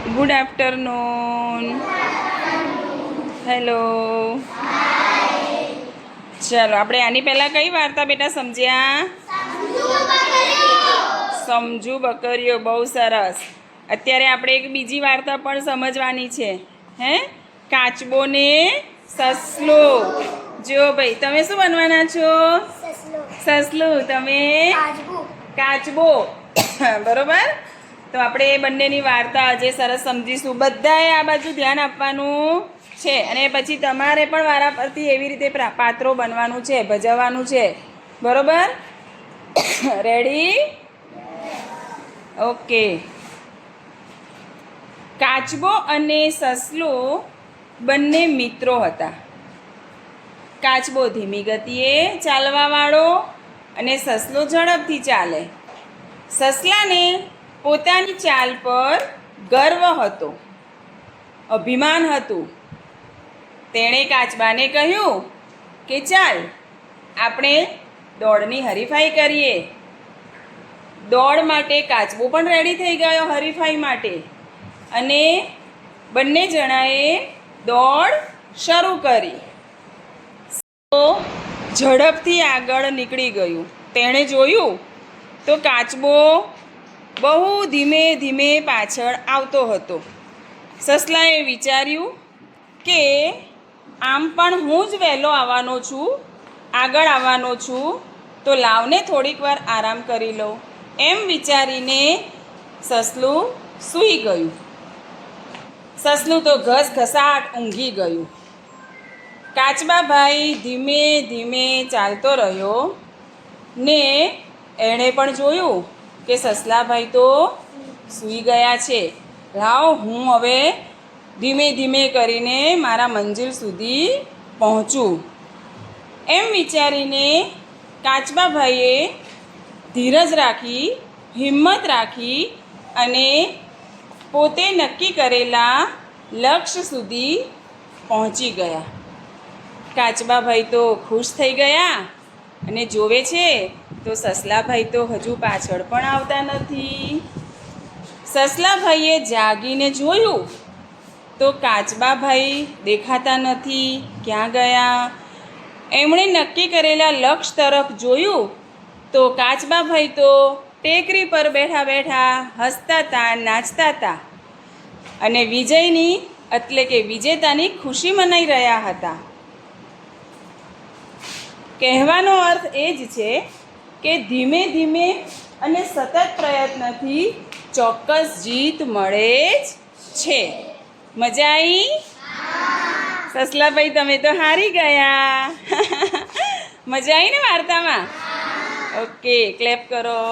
Good afternoon. Hello. ચાલો આપણે આની પહેલાં કઈ વાર્તા બેટા સમજ્યા? સમજુ બકરીઓ. બહુ સરસ. અત્યારે આપણે એક બીજી વાર્તા પણ સમજવાની છે. હે, કાચબો ને સસલો. જો ભાઈ, તમે શું બનવાના છો? સસલું. તમે કાચબો. બરોબર. તો આપણે એ બંનેની વાર્તા આજે સરસ સમજીશું. બધાએ આ બાજુ ધ્યાન આપવાનું છે અને પછી તમારે પણ વારા પરથી એવી રીતે પાત્રો બનવાનું છે, ભજવવાનું છે. બરોબર? રેડી? ઓકે. કાચબો અને સસલો બંને મિત્રો હતા. કાચબો ધીમી ગતિએ ચાલવાવાળો અને સસલો ઝડપથી ચાલે. સસલાને પોતાની ચાલ પર ગર્વ હતો, અભિમાન હતું. તેણે કાચબાને કહ્યું કે ચાલ આપણે દોડની હરીફાઈ કરીએ. દોડ માટે કાચબો પણ રેડી થઈ ગયો હરીફાઈ માટે અને બંને જણાએ દોડ શરૂ કરી. તો ઝડપથી આગળ નીકળી ગયું. તેણે જોયું તો કાચબો બહુ ધીમે ધીમે પાછળ આવતો હતો. સસલાએ વિચાર્યું કે આમ પણ હું જ વહેલો આવવાનો છું, આગળ આવવાનો છું, તો લાવને થોડીક વાર આરામ કરી લઉં. એમ વિચારીને સસલું સૂઈ ગયું. સસલું તો ઘસઘસાટ ઊંઘી ગયું. કાચબા ભાઈ ધીમે ધીમે ચાલતો રહ્યો ને એણે પણ જોયું કે સસલાભાઈ તો સૂઈ ગયા છે. લાવ હું હવે ધીમે ધીમે કરીને મારા મંજિલ સુધી પહોંચું. એમ વિચારીને કાચબાભાઈએ ધીરજ રાખી, હિંમત રાખી અને પોતે નક્કી કરેલા લક્ષ્ય સુધી પહોંચી ગયા. કાચબાભાઈ તો ખુશ થઈ ગયા અને જોવે છે તો સસલાભાઈ તો હજુ પાછળ પણ આવતા નથી. સસલાભાઈએ જાગીને જોયું તો કાચબાભાઈ દેખાતા નથી. ક્યાં ગયા? એમણે નક્કી કરેલા લક્ષ્ય તરફ જોયું તો કાચબાભાઈ તો ટેકરી પર બેઠા બેઠા હસતા હતા, નાચતા હતા અને વિજયની એટલે કે વિજેતાની ખુશી મનાઈ રહ્યા હતા. કહેવાનો અર્થ એ જ છે કે ધીમે ધીમે અને સતત પ્રયત્નથી ચોક્કસ જીત મળે જ છે. મજા આવી? સસલાભાઈ તમે તો હારી ગયા. મજા આવી ને વાર્તામાં? ઓકે, ક્લેપ કરો.